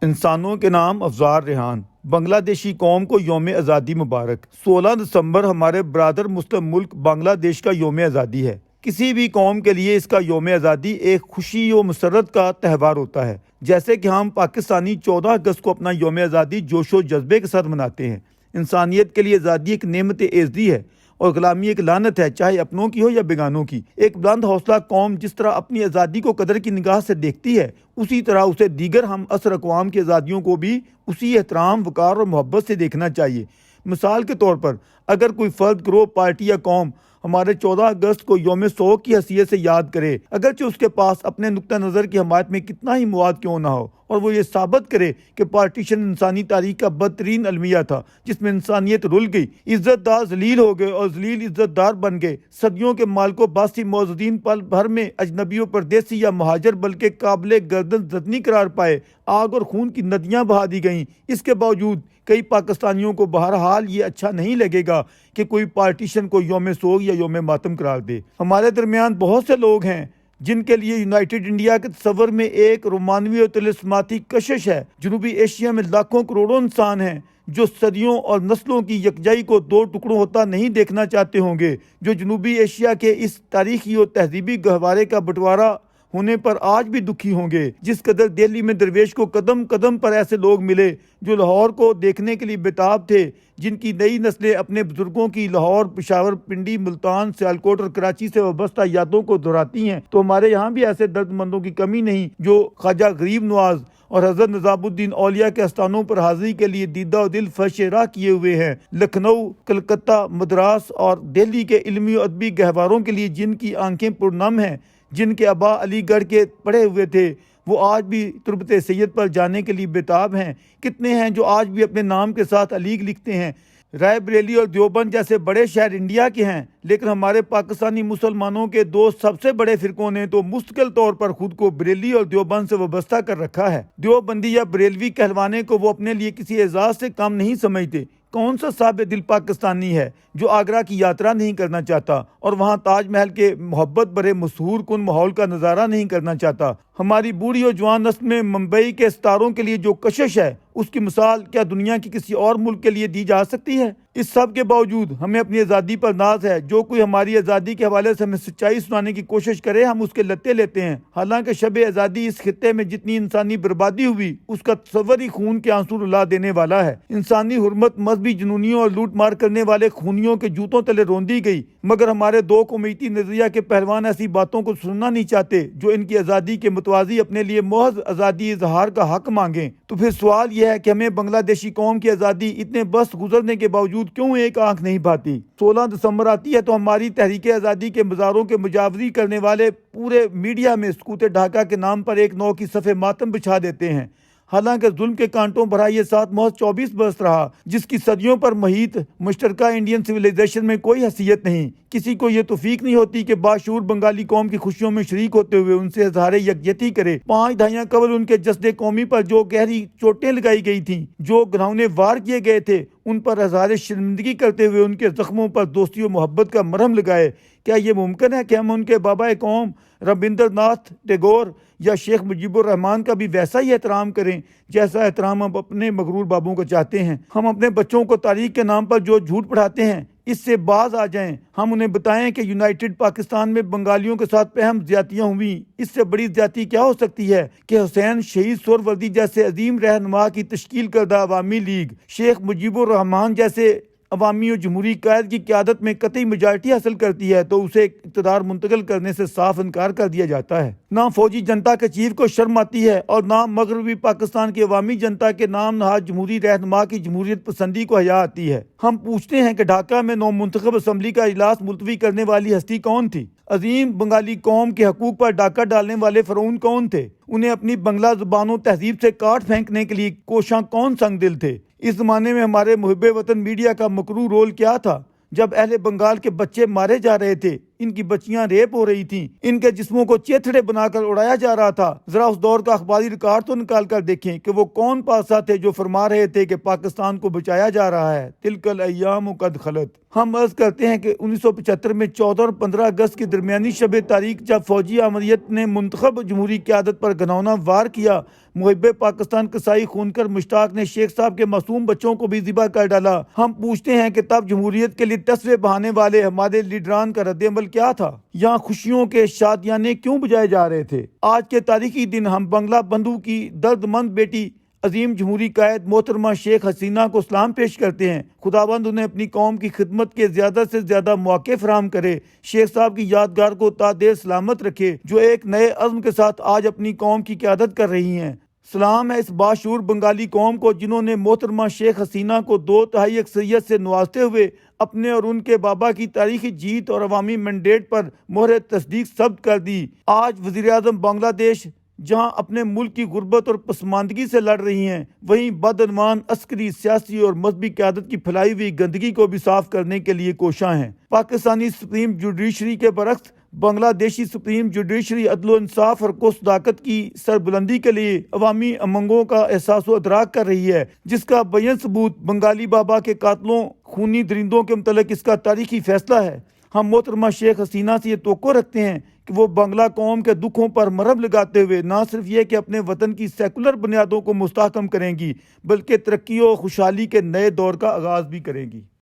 انسانوں کے نام افزار ریحان، بنگلہ دیشی قوم کو یوم آزادی مبارک۔ 16 دسمبر ہمارے برادر مسلم ملک بنگلہ دیش کا یوم آزادی ہے۔ کسی بھی قوم کے لیے اس کا یوم آزادی ایک خوشی و مسرت کا تہوار ہوتا ہے، جیسے کہ ہم پاکستانی 14 اگست کو اپنا یوم آزادی جوش و جذبے کے ساتھ مناتے ہیں۔ انسانیت کے لیے آزادی ایک نعمت عزیزی ہے اور غلامی ایک لعنت ہے، چاہے اپنوں کی ہو یا بیگانوں کی۔ ایک بلند حوصلہ قوم جس طرح اپنی آزادی کو قدر کی نگاہ سے دیکھتی ہے، اسی طرح اسے دیگر ہم عصر اقوام کی آزادیوں کو بھی اسی احترام، وقار اور محبت سے دیکھنا چاہیے۔ مثال کے طور پر اگر کوئی فرد، گروہ، پارٹی یا قوم ہمارے 14 اگست کو یوم سوگ کی حیثیت سے یاد کرے، اگرچہ اس کے پاس اپنے نقطہ نظر کی حمایت میں کتنا ہی مواد کیوں نہ ہو، اور وہ یہ ثابت کرے کہ پارٹیشن انسانی تاریخ کا بدترین المیہ تھا جس میں انسانیت رل گئی، عزت دار ذلیل ہو گئے اور ذلیل عزت دار بن گئے، صدیوں کے مالکو باسی موجودین پل بھر میں اجنبیوں، پردیسی یا مہاجر بلکہ قابل گردن زدنی قرار پائے، آگ اور خون کی ندیاں بہا دی گئیں۔ اس کے باوجود کئی پاکستانیوں کو بہرحال یہ اچھا نہیں لگے گا کہ کوئی پارٹیشن کو یوم سوگ یا یوم ماتم قرار دے۔ ہمارے درمیان بہت سے لوگ ہیں جن کے لیے یونائٹڈ انڈیا کے تصور میں ایک رومانوی اور طلسماتی کشش ہے۔ جنوبی ایشیا میں لاکھوں کروڑوں انسان ہیں جو صدیوں اور نسلوں کی یکجائی کو دو ٹکڑوں ہوتا نہیں دیکھنا چاہتے ہوں گے، جو جنوبی ایشیا کے اس تاریخی اور تہذیبی گہوارے کا بٹوارا ہونے پر آج بھی دکھی ہوں گے۔ جس قدر دہلی میں درویش کو قدم قدم پر ایسے لوگ ملے جو لاہور کو دیکھنے کے لیے بےتاب تھے، جن کی نئی نسلیں اپنے بزرگوں کی لاہور، پشاور، پنڈی، ملتان، سیالکوٹ اور کراچی سے وابستہ یادوں کو دہراتی ہیں، تو ہمارے یہاں بھی ایسے درد مندوں کی کمی نہیں جو خواجہ غریب نواز اور حضرت نظام الدین اولیاء کے آستانوں پر حاضری کے لیے دیدہ و دل فرش راہ کیے ہوئے ہیں۔ لکھنؤ، کلکتہ، مدراس اور دہلی کے علمی و ادبی گہواروں کے لیے جن کی آنکھیں پرنم ہیں، جن کے آبا علی گڑھ کے پڑھے ہوئے تھے، وہ آج بھی تربت سید پر جانے کے لیے بےتاب ہیں۔ کتنے ہیں جو آج بھی اپنے نام کے ساتھ علیگ لکھتے ہیں۔ رائے بریلی اور دیوبند جیسے بڑے شہر انڈیا کے ہیں، لیکن ہمارے پاکستانی مسلمانوں کے دو سب سے بڑے فرقوں نے تو مستقل طور پر خود کو بریلی اور دیوبند سے وابستہ کر رکھا ہے۔ دیوبندی یا بریلوی کہلوانے کو وہ اپنے لیے کسی اعزاز سے کم نہیں سمجھتے۔ کون سا صاحب دل پاکستانی ہے جو آگرہ کی یاترا نہیں کرنا چاہتا اور وہاں تاج محل کے محبت برے مسحور کن ماحول کا نظارہ نہیں کرنا چاہتا؟ ہماری بوڑھی اور جوان نسل میں ممبئی کے ستاروں کے لیے جو کشش ہے، اس کی مثال کیا دنیا کی کسی اور ملک کے لیے دی جا سکتی ہے؟ اس سب کے باوجود ہمیں اپنی آزادی پر ناز ہے۔ جو کوئی ہماری آزادی کے حوالے سے ہمیں سچائی سنانے کی کوشش کرے، ہم اس کے لتے لیتے ہیں۔ حالانکہ شب آزادی اس خطے میں جتنی انسانی بربادی ہوئی، اس کا تصور ہی خون کے آنسو رلا دینے والا ہے۔ انسانی حرمت مذہبی جنونیوں اور لوٹ مار کرنے والے خونیوں کے جوتوں تلے روندی گئی، مگر ہمارے دو قومیتی نظریہ کے پہلوان ایسی باتوں کو سننا نہیں چاہتے جو ان کی آزادی کے متوازی اپنے لیے محض آزادی اظہار کا حق مانگیں۔ تو پھر سوال یہ ہے کہ ہمیں بنگلہ دیشی قوم کی آزادی اتنے بس گزرنے کے باوجود کیوں ایک آنکھ نہیں بھاتی؟ 16 دسمبر آتی ہے تو ہماری تحریک آزادی کے مزاروں کے مجاوری کرنے والے پورے میڈیا میں سکوت ڈھاکہ کے نام پر ایک نو کی صف ماتم بچھا دیتے ہیں۔ حالانکہ ظلم کے کانٹوں بھرا یہ ساتھ محض 24 برس رہا، جس کی صدیوں پر محیط مشترکہ انڈین سویلائزیشن میں کوئی حیثیت نہیں۔ کسی کو یہ توفیق نہیں ہوتی کہ باشعور بنگالی قوم کی خوشیوں میں شریک ہوتے ہوئے ان سے اظہار یکجہتی کرے۔ 5 دہائیاں قبل ان کے جسد قومی پر جو گہری چوٹیں لگائی گئی تھیں، جو گھناؤنے وار کیے گئے تھے، ان پر اظہار شرمندگی کرتے ہوئے ان کے زخموں پر دوستی و محبت کا مرہم لگائے۔ کیا یہ ممکن ہے کہ ہم ان کے بابا قوم ربندر ناتھ ٹیگور یا شیخ مجیب الرحمان کا بھی ویسا ہی احترام کریں جیسا احترام ہم اپنے مغرور بابوں کو چاہتے ہیں؟ ہم اپنے بچوں کو تاریخ کے نام پر جو جھوٹ پڑھاتے ہیں، اس سے باز آ جائیں۔ ہم انہیں بتائیں کہ یونائٹڈ پاکستان میں بنگالیوں کے ساتھ پہم زیادتیاں ہوئیں۔ اس سے بڑی زیادتی کیا ہو سکتی ہے کہ حسین شہید سہروردی جیسے عظیم رہنما کی تشکیل کردہ عوامی لیگ، شیخ مجیب الرحمان جیسے عوامی و جمہوری قائد کی قیادت میں قطعی میجارٹی حاصل کرتی ہے تو اسے اقتدار منتقل کرنے سے صاف انکار کر دیا جاتا ہے۔ نہ فوجی جنتا کے چیف کو شرم آتی ہے اور نہ مغربی پاکستان کی عوامی جنتا کے نام نہاد جمہوری رہنما کی جمہوریت پسندی کو حیا آتی ہے۔ ہم پوچھتے ہیں کہ ڈھاکہ میں نو منتخب اسمبلی کا اجلاس ملتوی کرنے والی ہستی کون تھی؟ عظیم بنگالی قوم کے حقوق پر ڈاکہ ڈالنے والے فرعون کون تھے؟ انہیں اپنی بنگلہ زبان و تہذیب سے کاٹ پھینکنے کے لیے کوشاں کون سنگ دل تھے؟ اس زمانے میں ہمارے محب وطن میڈیا کا مکروہ رول کیا تھا؟ جب اہل بنگال کے بچے مارے جا رہے تھے، ان کی بچیاں ریپ ہو رہی تھیں، ان کے جسموں کو چیتھڑے بنا کر اڑایا جا رہا تھا۔ ذرا اس دور کا اخباری ریکارڈ تو نکال کر دیکھیں کہ وہ کون پادشاہ تھے جو فرما رہے تھے کہ پاکستان کو بچایا جا رہا ہے۔ تلک الایام قد خلت۔ ہم عرض کرتے ہیں کہ 1975 میں 14 اور 15 اگست کی درمیانی شب تاریخ جب فوجی عملیت نے منتخب جمہوری قیادت پر گھناؤنا وار کیا، محب پاکستان قصائی خونکر مشتاق نے شیخ صاحب کے معصوم بچوں کو بھی ذبح کر ڈالا۔ ہم پوچھتے ہیں کہ تب جمہوریت کے لیے تصوے بہانے والے ہمارے لیڈران کا رد عمل کیا تھا؟ یہاں خوشیوں کے شادیانے کیوں بجائے جا رہے تھے؟ آج کے تاریخی دن ہم بنگلہ بندھو کی درد مند بیٹی عظیم جمہوری قائد محترمہ شیخ حسینہ کو سلام پیش کرتے ہیں۔ خداوند انہیں اپنی قوم کی خدمت کے زیادہ سے زیادہ مواقع فراہم کرے، شیخ صاحب کی یادگار کو تا دیر سلامت رکھے جو ایک نئے عزم کے ساتھ آج اپنی قوم کی قیادت کر رہی ہیں۔ سلام ہے اس باشعور بنگالی قوم کو جنہوں نے محترمہ شیخ حسینہ کو 2/3 اکثریت سے نوازتے ہوئے اپنے اور ان کے بابا کی تاریخی جیت اور عوامی مینڈیٹ پر مہر تصدیق ثبت کر دی۔ آج وزیراعظم بنگلہ دیش جہاں اپنے ملک کی غربت اور پسماندگی سے لڑ رہی ہیں، وہیں بدعنوان عسکری، سیاسی اور مذہبی قیادت کی پھیلائی ہوئی گندگی کو بھی صاف کرنے کے لیے کوشاں ہیں۔ پاکستانی سپریم جوڈیشری کے برعکس بنگلہ دیشی سپریم جوڈیشری عدل و انصاف اور کو صداقت کی سربلندی کے لیے عوامی امنگوں کا احساس و ادراک کر رہی ہے، جس کا بیان ثبوت بنگالی بابا کے قاتلوں، خونی درندوں کے متعلق اس کا تاریخی فیصلہ ہے۔ ہم محترمہ شیخ حسینہ سے یہ توقع رکھتے ہیں کہ وہ بنگلہ قوم کے دکھوں پر مرہم لگاتے ہوئے نہ صرف یہ کہ اپنے وطن کی سیکولر بنیادوں کو مستحکم کریں گی، بلکہ ترقی و خوشحالی کے نئے دور کا آغاز بھی کریں گی۔